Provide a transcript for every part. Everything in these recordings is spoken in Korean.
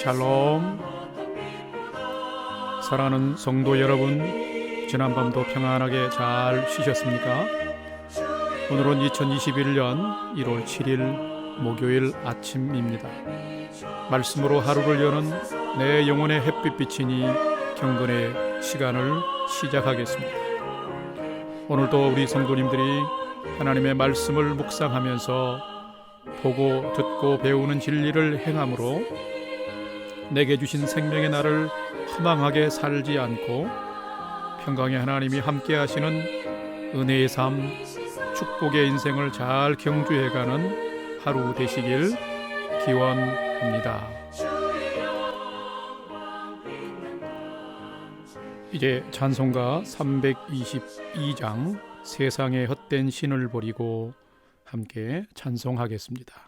샬롬. 사랑하는 성도 여러분, 지난밤도 평안하게 잘 쉬셨습니까? 오늘은 2021년 1월 7일 목요일 아침입니다. 말씀으로 하루를 여는 내 영혼의 햇빛비치니 경건의 시간을 시작하겠습니다. 오늘도 우리 성도님들이 하나님의 말씀을 묵상하면서 보고 듣고 배우는 진리를 행함으로 내게 주신 생명의 날을 허망하게 살지 않고 평강의 하나님이 함께 하시는 은혜의 삶, 축복의 인생을 잘 경주해가는 하루 되시길 기원합니다. 이제 찬송가 322장 세상의 헛된 신을 버리고 함께 찬송하겠습니다.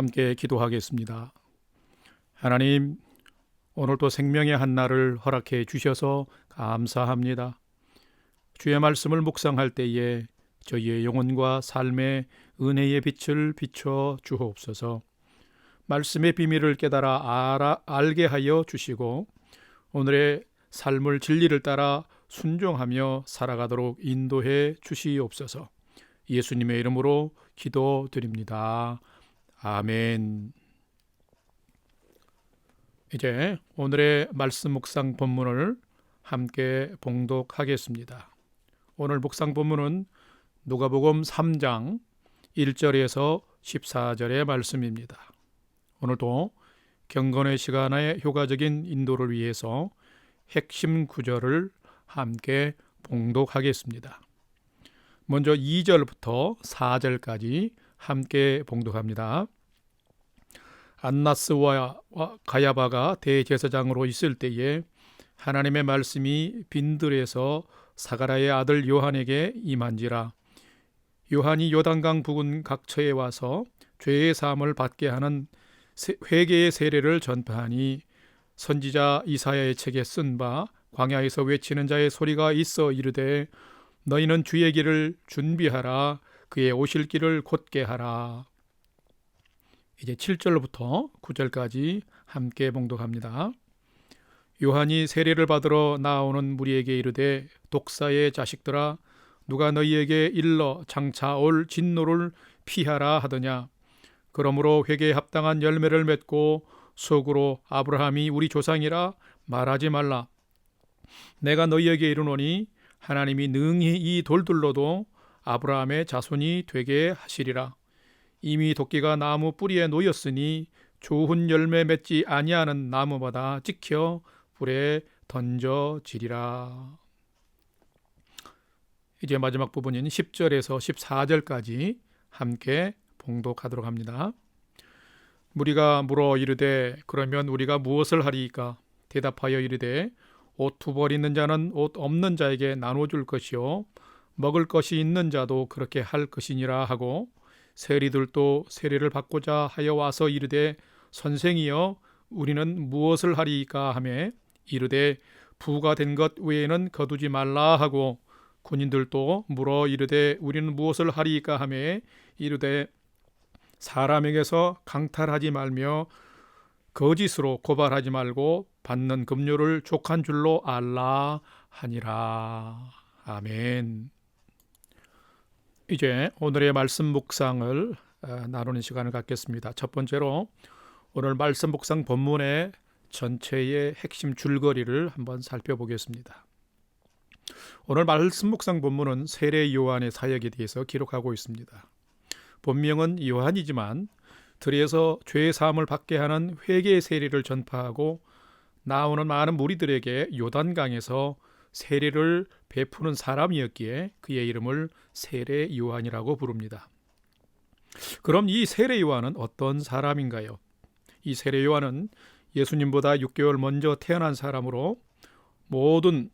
함께 기도하겠습니다. 하나님, 오늘도 생명의 한날을 허락해 주셔서 감사합니다. 주의 말씀을 묵상할 때에 저희의 영혼과 삶의 은혜의 빛을 비춰 주옵소서. 말씀의 비밀을 깨달아 알게 하여 주시고 오늘의 삶을 진리를 따라 순종하며 살아가도록 인도해 주시옵소서. 예수님의 이름으로 기도드립니다. 아멘. 이제 오늘의 말씀 묵상 본문을 함께 봉독하겠습니다. 오늘 묵상 본문은 누가복음 3장 1절에서 14절의 말씀입니다. 오늘도 경건의 시간의 효과적인 인도를 위해서 핵심 구절을 함께 봉독하겠습니다. 먼저 2절부터 4절까지 함께 봉독합니다. 안나스와 가야바가 대제사장으로 있을 때에 하나님의 말씀이 빈들에서 사가랴의 아들 요한에게 임한지라. 요한이 요단강 부근 각처에 와서 죄의 사함을 받게 하는 회개의 세례를 전파하니 선지자 이사야의 책에 쓴 바 광야에서 외치는 자의 소리가 있어 이르되 너희는 주의 길을 준비하라. 그의 오실 길을 곧게 하라. 이제 7절부터 9절까지 함께 봉독합니다. 요한이 세례를 받으러 나오는 무리에게 이르되 독사의 자식들아 누가 너희에게 일러 장차 올 진노를 피하라 하더냐. 그러므로 회개에 합당한 열매를 맺고 속으로 아브라함이 우리 조상이라 말하지 말라. 내가 너희에게 이르노니 하나님이 능히 이 돌들로도 아브라함의 자손이 되게 하시리라. 이미 도끼가 나무 뿌리에 놓였으니 좋은 열매 맺지 아니하는 나무마다 찍혀 불에 던져지리라. 이제 마지막 부분인 10절에서 14절까지 함께 봉독하도록 합니다. 무리가 물어 이르되 그러면 우리가 무엇을 하리이까? 대답하여 이르되 옷 두 벌 있는 자는 옷 없는 자에게 나눠줄 것이요 먹을 것이 있는 자도 그렇게 할 것이니라 하고 세리들도 세례를 받고자 하여 와서 이르되 선생이여 우리는 무엇을 하리이까 하매 이르되 부가 된 것 외에는 거두지 말라 하고 군인들도 물어 이르되 우리는 무엇을 하리이까 하매 이르되 사람에게서 강탈하지 말며 거짓으로 고발하지 말고 받는 급료를 족한 줄로 알라 하니라. 아멘. 이제 오늘의 말씀 묵상을 나누는 시간을 갖겠습니다. 첫 번째로 오늘 말씀 묵상 본문의 전체의 핵심 줄거리를 한번 살펴보겠습니다. 오늘 말씀 묵상 본문은 세례 요한의 사역에 대해서 기록하고 있습니다. 본명은 요한이지만 들에서 죄의 사함을 받게 하는 회개의 세례를 전파하고 나오는 많은 무리들에게 요단강에서 세례를 베푸는 사람이었기에 그의 이름을 세례 요한이라고 부릅니다. 그럼 이 세례 요한은 어떤 사람인가요? 이 세례 요한은 예수님보다 6개월 먼저 태어난 사람으로 모든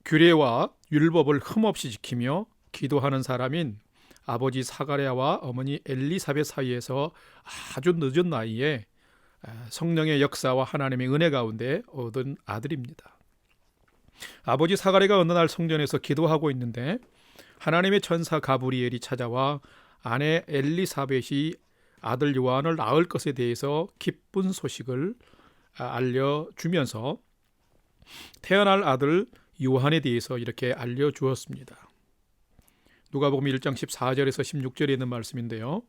규례와 율법을 흠없이 지키며 기도하는 사람인 아버지 사가랴와 어머니 엘리사벳 사이에서 아주 늦은 나이에 성령의 역사와 하나님의 은혜 가운데 얻은 아들입니다. 아버지 사가랴가 어느 날 성전에서 기도하고 있는데 하나님의 천사 가브리엘이 찾아와 아내 엘리사벳이 아들 요한을 낳을 것에 대해서 기쁜 소식을 알려주면서 태어날 아들 요한에 대해서 이렇게 알려주었습니다. 누가복음 1장 14절에서 16절에 있는 말씀인데요.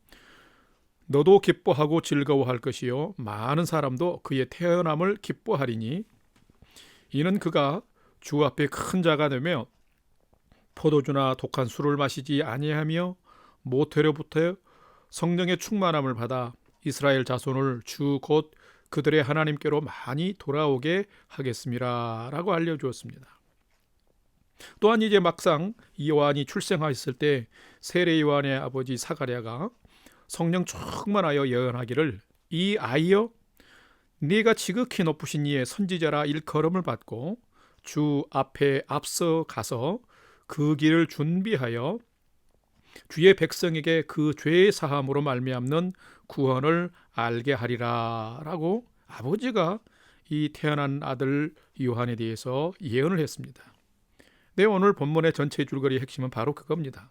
너도 기뻐하고 즐거워할 것이요 많은 사람도 그의 태어남을 기뻐하리니 이는 그가 주 앞에 큰 자가 되며 포도주나 독한 술을 마시지 아니하며 모태로부터 성령의 충만함을 받아 이스라엘 자손을 주 곧 그들의 하나님께로 많이 돌아오게 하겠습니다 라고 알려주었습니다. 또한 이제 막상 요한이 출생하였을 때 세례 요한의 아버지 사가랴가 성령 충만하여 예언하기를 이 아이여 네가 지극히 높으신 이의 선지자라 일컬음을 받고 주 앞에 앞서 가서 그 길을 준비하여 주의 백성에게 그 죄의 사함으로 말미암는 구원을 알게 하리라 라고 아버지가 이 태어난 아들 요한에 대해서 예언을 했습니다. 네, 오늘 본문의 전체 줄거리의 핵심은 바로 그겁니다.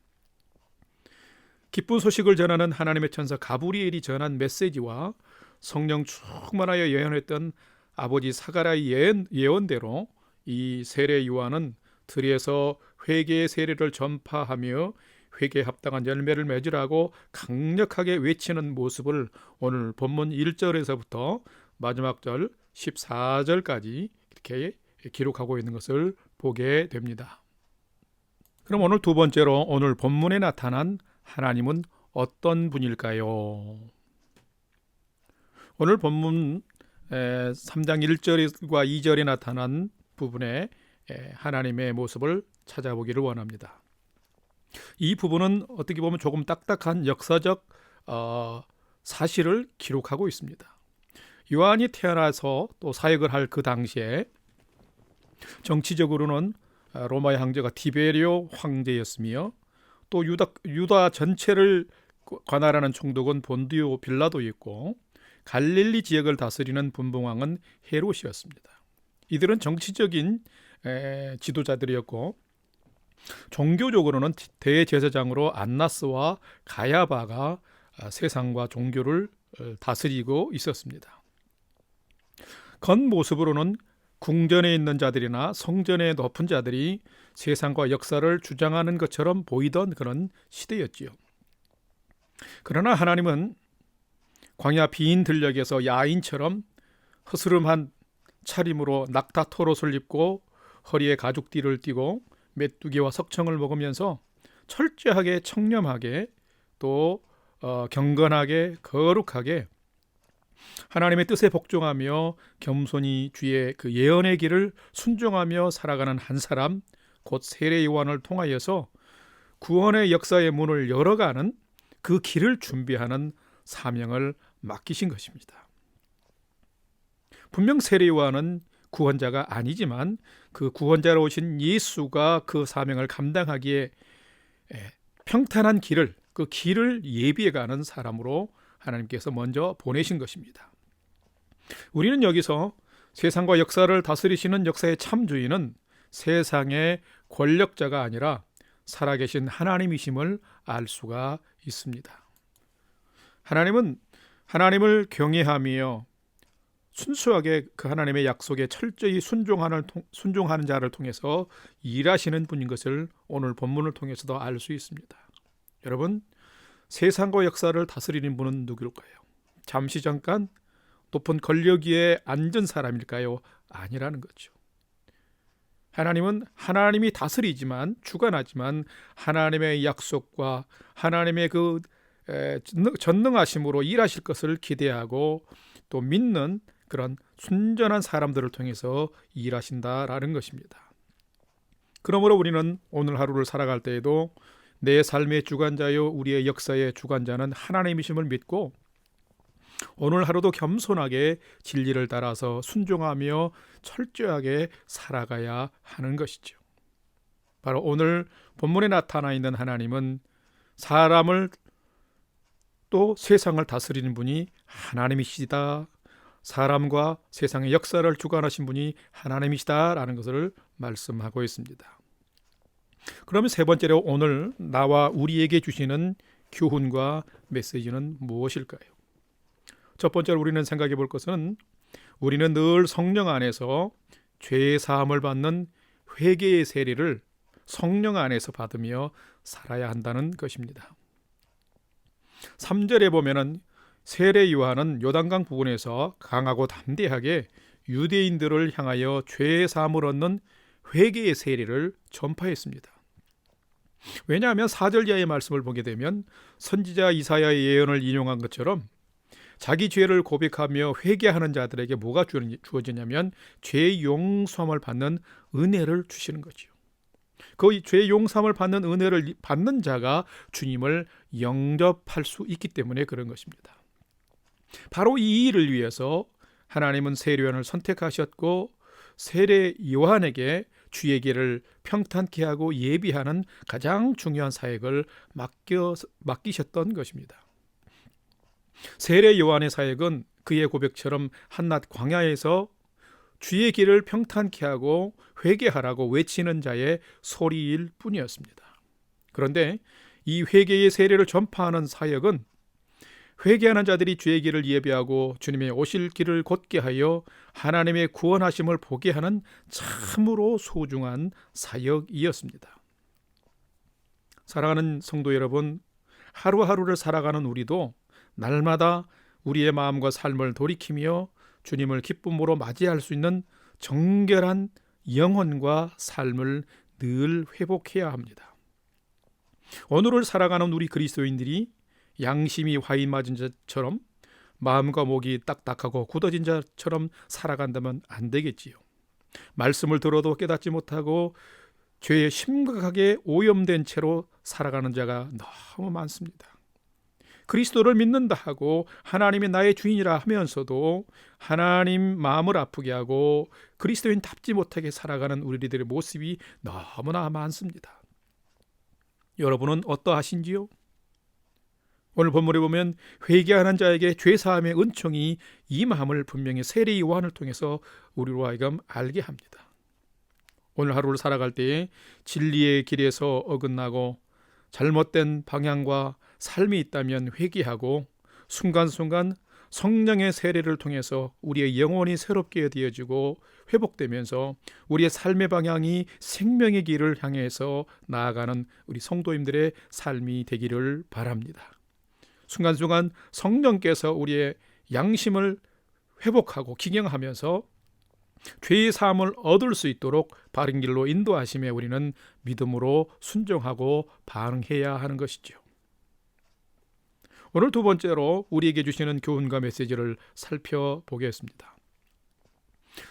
기쁜 소식을 전하는 하나님의 천사 가브리엘이 전한 메시지와 성령 충만하여 예언했던 아버지 사가랴의 예언대로 이 세례 요한은 들에서 회개의 세례를 전파하며 회개에 합당한 열매를 맺으라고 강력하게 외치는 모습을 오늘 본문 1절에서부터 마지막 절 14절까지 이렇게 기록하고 있는 것을 보게 됩니다. 그럼 오늘 두 번째로 오늘 본문에 나타난 하나님은 어떤 분일까요? 오늘 본문 3장 1절과 2절에 나타난 부분에 하나님의 모습을 찾아보기를 원합니다. 이 부분은 어떻게 보면 조금 딱딱한 역사적 사실을 기록하고 있습니다. 요한이 태어나서 또 사역을 할 그 당시에 정치적으로는 로마의 황제가 티베리오 황제였으며 또 유다 전체를 관할하는 총독은 본디오 빌라도였고 갈릴리 지역을 다스리는 분봉왕은 헤롯이었습니다. 이들은 정치적인 지도자들이었고 종교적으로는 대제사장으로 안나스와 가야바가 세상과 종교를 다스리고 있었습니다. 겉모습으로는 궁전에 있는 자들이나 성전의 높은 자들이 세상과 역사를 주장하는 것처럼 보이던 그런 시대였지요. 그러나 하나님은 광야 빈 들녘에서 야인처럼 허스름한 차림으로 낙타 토롯을 입고 허리에 가죽띠를 띠고 메뚜기와 석청을 먹으면서 철저하게 청렴하게 또 경건하게 거룩하게 하나님의 뜻에 복종하며 겸손히 주의 그 예언의 길을 순종하며 살아가는 한 사람, 곧 세례 요한을 통하여서 구원의 역사의 문을 열어가는 그 길을 준비하는 사명을 맡기신 것입니다. 분명 세례 요한은 구원자가 아니지만 그 구원자로 오신 예수가 그 사명을 감당하기에 평탄한 길을, 그 길을 예비해가는 사람으로 하나님께서 먼저 보내신 것입니다. 우리는 여기서 세상과 역사를 다스리시는 역사의 참주인은 세상의 권력자가 아니라 살아계신 하나님이심을 알 수가 있습니다. 하나님은 하나님을 경외하며 순수하게 그 하나님의 약속에 철저히 순종하는 자를 통해서 일하시는 분인 것을 오늘 본문을 통해서도 알 수 있습니다. 여러분, 세상과 역사를 다스리는 분은 누구일까요? 잠시 잠깐 높은 권력 위에 앉은 사람일까요? 아니라는 거죠. 하나님은 하나님이 다스리지만 주관하지만 하나님의 약속과 하나님의 그 전능하심으로 일하실 것을 기대하고 또 믿는 그런 순전한 사람들을 통해서 일하신다라는 것입니다. 그러므로 우리는 오늘 하루를 살아갈 때에도 내 삶의 주관자요 우리의 역사의 주관자는 하나님이심을 믿고 오늘 하루도 겸손하게 진리를 따라서 순종하며 철저하게 살아가야 하는 것이죠. 바로 오늘 본문에 나타나 있는 하나님은 사람을 또 세상을 다스리는 분이 하나님이시다. 사람과 세상의 역사를 주관하신 분이 하나님이시다라는 것을 말씀하고 있습니다. 그러면 세 번째로 오늘 나와 우리에게 주시는 교훈과 메시지는 무엇일까요? 첫 번째로 우리는 생각해 볼 것은 우리는 늘 성령 안에서 죄의 사함을 받는 회개의 세례를 성령 안에서 받으며 살아야 한다는 것입니다. 3절에 보면은 세례 요한은 요단강 부근에서 강하고 담대하게 유대인들을 향하여 죄의 사함을 얻는 회개의 세례를 전파했습니다. 왜냐하면 4절 이하의 말씀을 보게 되면 선지자 이사야의 예언을 인용한 것처럼 자기 죄를 고백하며 회개하는 자들에게 뭐가 주어지냐면 죄의 용서함을 받는 은혜를 주시는 거죠. 그 죄의 용서함을 받는 은혜를 받는 자가 주님을 영접할 수 있기 때문에 그런 것입니다. 바로 이 일을 위해서 하나님은 세례 요한을 선택하셨고 세례 요한에게 주의 길을 평탄케 하고 예비하는 가장 중요한 사역을 맡기셨던 것입니다. 세례 요한의 사역은 그의 고백처럼 한낱 광야에서 주의 길을 평탄케 하고 회개하라고 외치는 자의 소리일 뿐이었습니다. 그런데 이 회개의 세례를 전파하는 사역은 회개하는 자들이 주의 길을 예비하고 주님의 오실 길을 곧게 하여 하나님의 구원하심을 보게 하는 참으로 소중한 사역이었습니다. 사랑하는 성도 여러분, 하루하루를 살아가는 우리도 날마다 우리의 마음과 삶을 돌이키며 주님을 기쁨으로 맞이할 수 있는 정결한 영혼과 삶을 늘 회복해야 합니다. 오늘을 살아가는 우리 그리스도인들이 양심이 화인 맞은 자처럼 마음과 목이 딱딱하고 굳어진 자처럼 살아간다면 안 되겠지요. 말씀을 들어도 깨닫지 못하고 죄에 심각하게 오염된 채로 살아가는 자가 너무 많습니다. 그리스도를 믿는다 하고 하나님이 나의 주인이라 하면서도 하나님 마음을 아프게 하고 그리스도인답지 못하게 살아가는 우리들의 모습이 너무나 많습니다. 여러분은 어떠하신지요? 오늘 본문에 보면 회개하는 자에게 죄사함의 은총이 임함을 분명히 세례 요한을 통해서 우리로 하여금 알게 합니다. 오늘 하루를 살아갈 때에 진리의 길에서 어긋나고 잘못된 방향과 삶이 있다면 회개하고 순간순간 성령의 세례를 통해서 우리의 영혼이 새롭게 되어지고 회복되면서 우리의 삶의 방향이 생명의 길을 향해서 나아가는 우리 성도님들의 삶이 되기를 바랍니다. 순간순간 성령께서 우리의 양심을 회복하고 기경하면서 죄의 사함을 얻을 수 있도록 바른 길로 인도하심에 우리는 믿음으로 순종하고 반응해야 하는 것이죠. 오늘 두 번째로 우리에게 주시는 교훈과 메시지를 살펴보겠습니다.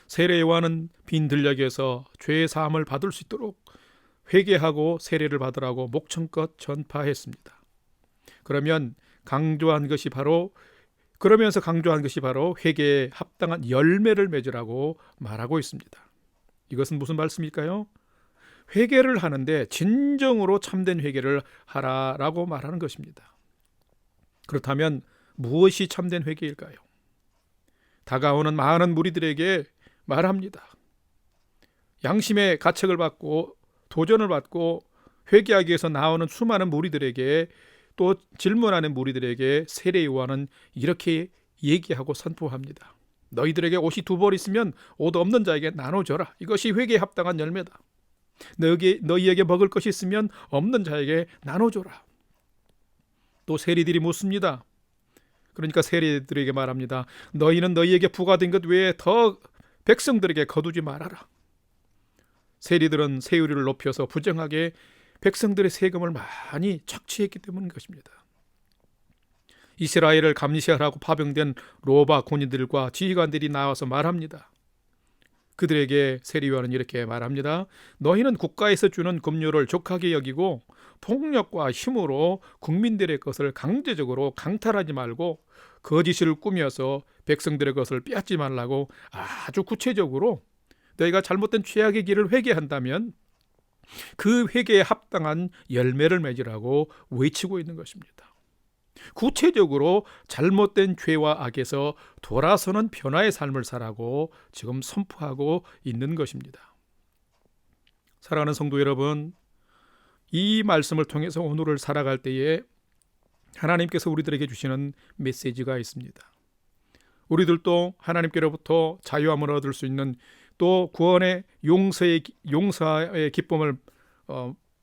세례 요한은 빈 들녘에서 죄의 사함을 받을 수 있도록 회개하고 세례를 받으라고 목청껏 전파했습니다. 그러면서 강조한 것이 바로 회개에 합당한 열매를 맺으라고 말하고 있습니다. 이것은 무슨 말씀일까요? 회개를 하는데 진정으로 참된 회개를 하라라고 말하는 것입니다. 그렇다면 무엇이 참된 회개일까요? 다가오는 많은 무리들에게 말합니다. 양심의 가책을 받고 도전을 받고 회개하기 위해서 나오는 수많은 무리들에게 또 질문하는 무리들에게 세례 요한은 이렇게 얘기하고 선포합니다. 너희들에게 옷이 두 벌 있으면 옷 없는 자에게 나눠줘라. 이것이 회개에 합당한 열매다. 너희에게 먹을 것이 있으면 없는 자에게 나눠줘라. 또 세리들이 묻습니다. 그러니까 세리들에게 말합니다. 너희는 너희에게 부과된 것 외에 더 백성들에게 거두지 말아라. 세리들은 세율을 높여서 부정하게 백성들의 세금을 많이 착취했기 때문인 것입니다. 이스라엘을 감시하라고 파병된 로마 군인들과 지휘관들이 나와서 말합니다. 그들에게 세례 요한은 이렇게 말합니다. 너희는 국가에서 주는 급료를 족하게 여기고 폭력과 힘으로 국민들의 것을 강제적으로 강탈하지 말고 거짓을 꾸며서 백성들의 것을 빼앗지 말라고 아주 구체적으로 너희가 잘못된 죄악의 길을 회개한다면 그 회개에 합당한 열매를 맺으라고 외치고 있는 것입니다. 구체적으로 잘못된 죄와 악에서 돌아서는 변화의 삶을 살라고 지금 선포하고 있는 것입니다. 사랑하는 성도 여러분, 이 말씀을 통해서 오늘을 살아갈 때에 하나님께서 우리들에게 주시는 메시지가 있습니다. 우리들도 하나님께로부터 자유함을 얻을 수 있는 또 구원의 용서의 기쁨을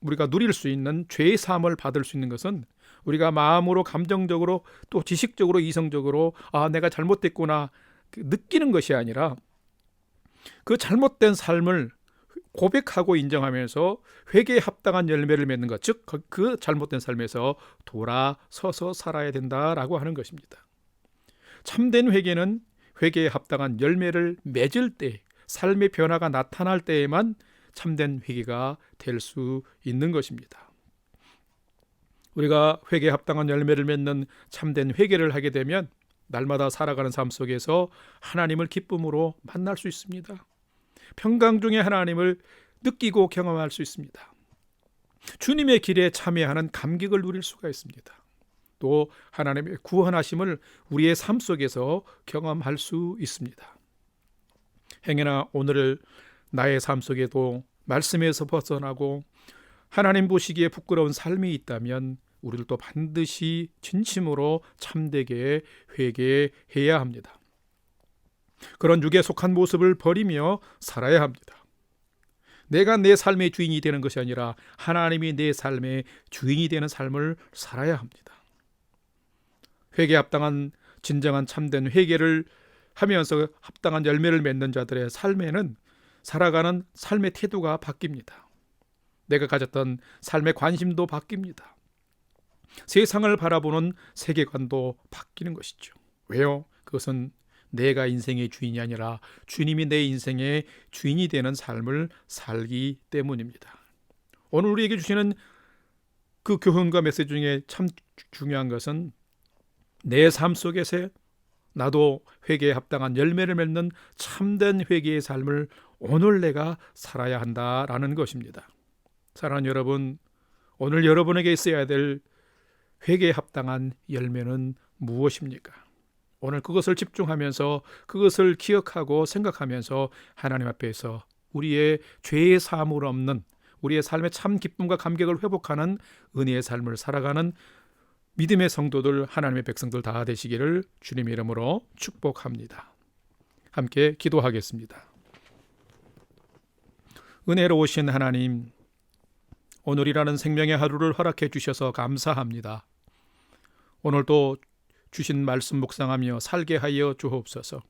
우리가 누릴 수 있는 죄의 사함을 받을 수 있는 것은 우리가 마음으로 감정적으로 또 지식적으로 이성적으로 내가 잘못됐구나 느끼는 것이 아니라 그 잘못된 삶을 고백하고 인정하면서 회개에 합당한 열매를 맺는 것, 즉 그 잘못된 삶에서 돌아서서 살아야 된다라고 하는 것입니다. 참된 회개는 회개에 합당한 열매를 맺을 때, 삶의 변화가 나타날 때에만 참된 회개가 될 수 있는 것입니다. 우리가 회개에 합당한 열매를 맺는 참된 회개를 하게 되면 날마다 살아가는 삶 속에서 하나님을 기쁨으로 만날 수 있습니다. 평강 중에 하나님을 느끼고 경험할 수 있습니다. 주님의 길에 참여하는 감격을 누릴 수가 있습니다. 또 하나님의 구원하심을 우리의 삶 속에서 경험할 수 있습니다. 행여나 오늘 나의 삶 속에도 말씀에서 벗어나고 하나님 보시기에 부끄러운 삶이 있다면 우리들도 반드시 진심으로 참되게 회개해야 합니다. 그런 육에 속한 모습을 버리며 살아야 합니다. 내가 내 삶의 주인이 되는 것이 아니라 하나님이 내 삶의 주인이 되는 삶을 살아야 합니다. 회개에 합당한 진정한 참된 회개를 하면서 합당한 열매를 맺는 자들의 삶에는 살아가는 삶의 태도가 바뀝니다. 내가 가졌던 삶의 관심도 바뀝니다. 세상을 바라보는 세계관도 바뀌는 것이죠. 왜요? 그것은 내가 인생의 주인이 아니라 주님이 내 인생의 주인이 되는 삶을 살기 때문입니다. 오늘 우리에게 주시는 그 교훈과 메시지 중에 참 중요한 것은 내 삶 속에서 나도 회개에 합당한 열매를 맺는 참된 회개의 삶을 오늘 내가 살아야 한다라는 것입니다. 사랑하는 여러분, 오늘 여러분에게 있어야 될 회개에 합당한 열매는 무엇입니까? 오늘 그것을 집중하면서 그것을 기억하고 생각하면서 하나님 앞에서 우리의 죄의 사함을 없는 우리의 삶의 참 기쁨과 감격을 회복하는 은혜의 삶을 살아가는 믿음의 성도들, 하나님의 백성들 다 되시기를 주님의 이름으로 축복합니다. 함께 기도하겠습니다. 은혜로우신 하나님, 오늘이라는 생명의 하루를 허락해 주셔서 감사합니다. 오늘도 주신 말씀 묵상하며 살게 하여 주옵소서.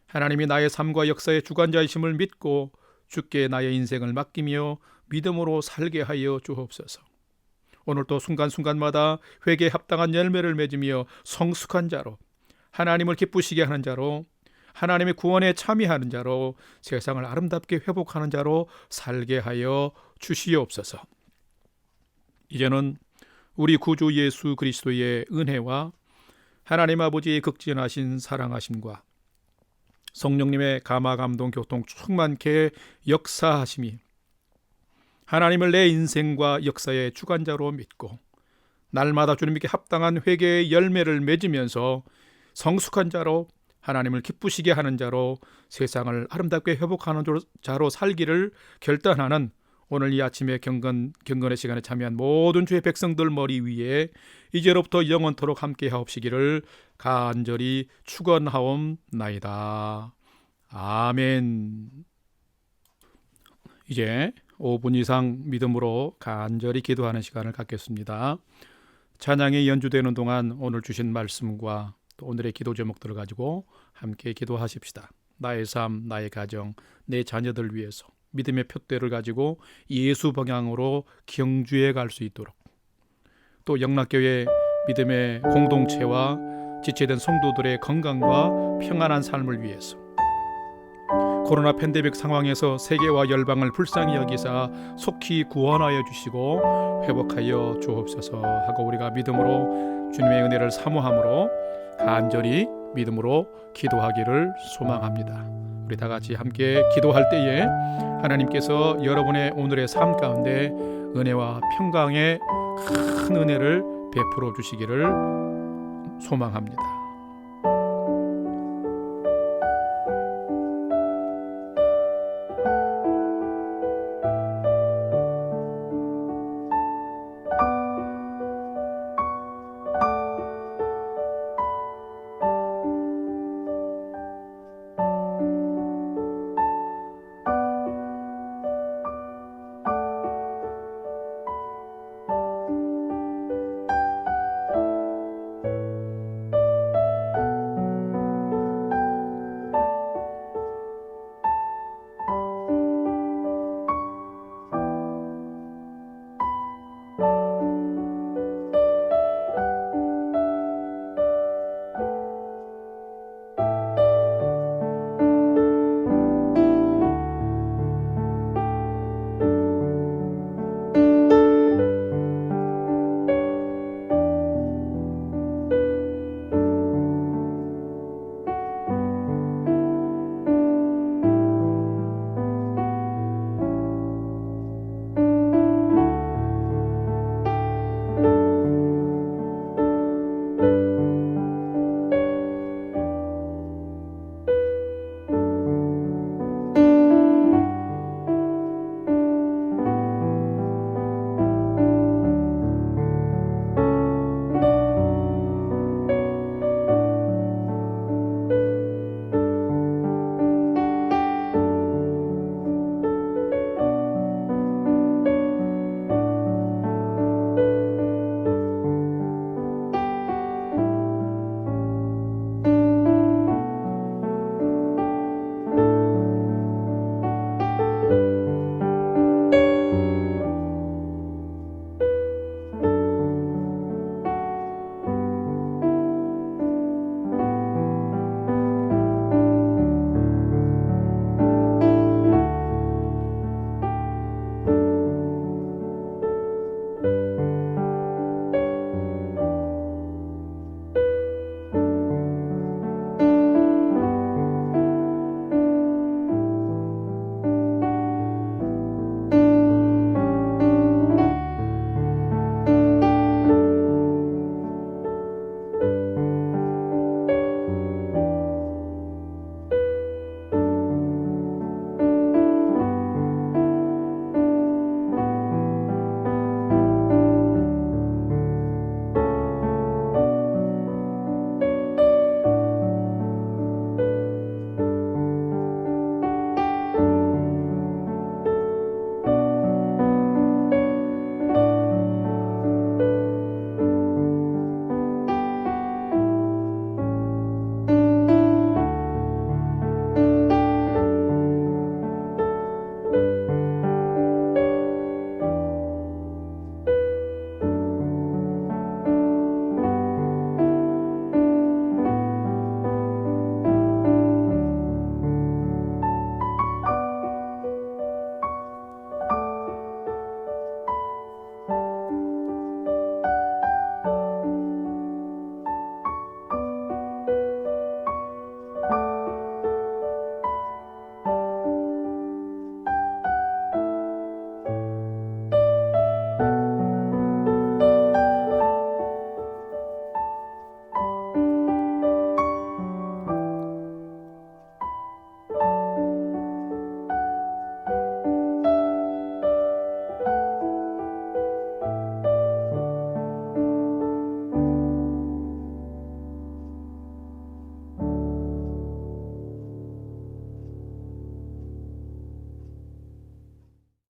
하나님이 나의 삶과 역사의 주관자이심을 믿고 주께 나의 인생을 맡기며 믿음으로 살게 하여 주옵소서. 오늘도 순간순간마다 회개에 합당한 열매를 맺으며 성숙한 자로, 하나님을 기쁘시게 하는 자로, 하나님의 구원에 참여하는 자로, 세상을 아름답게 회복하는 자로 살게 하여 주시옵소서. 이제는 우리 구주 예수 그리스도의 은혜와 하나님 아버지의 극진하신 사랑하심과 성령님의 감화 감동 교통 충만케 역사하심이 하나님을 내 인생과 역사의 주관자로 믿고 날마다 주님께 합당한 회개의 열매를 맺으면서 성숙한 자로 하나님을 기쁘시게 하는 자로 세상을 아름답게 회복하는 자로 살기를 결단하는 오늘 이 아침에 경건의 시간에 참여한 모든 주의 백성들 머리 위에 이제로부터 영원토록 함께 하옵시기를 간절히 축원하옵나이다. 아멘. 이제 5분 이상 믿음으로 간절히 기도하는 시간을 갖겠습니다. 찬양이 연주되는 동안 오늘 주신 말씀과 또 오늘의 기도 제목들을 가지고 함께 기도하십시다. 나의 삶, 나의 가정, 내 자녀들 위해서 믿음의 표대를 가지고 예수 방향으로 경주해 갈 수 있도록, 또 영락교회 믿음의 공동체와 지체된 성도들의 건강과 평안한 삶을 위해서, 코로나 팬데믹 상황에서 세계와 열방을 불쌍히 여기사 속히 구원하여 주시고 회복하여 주옵소서 하고 우리가 믿음으로 주님의 은혜를 사모함으로 간절히 믿음으로 기도하기를 소망합니다. 우리 다 같이 함께 기도할 때에 하나님께서 여러분의 오늘의 삶 가운데 은혜와 평강의 큰 은혜를 베풀어 주시기를 소망합니다.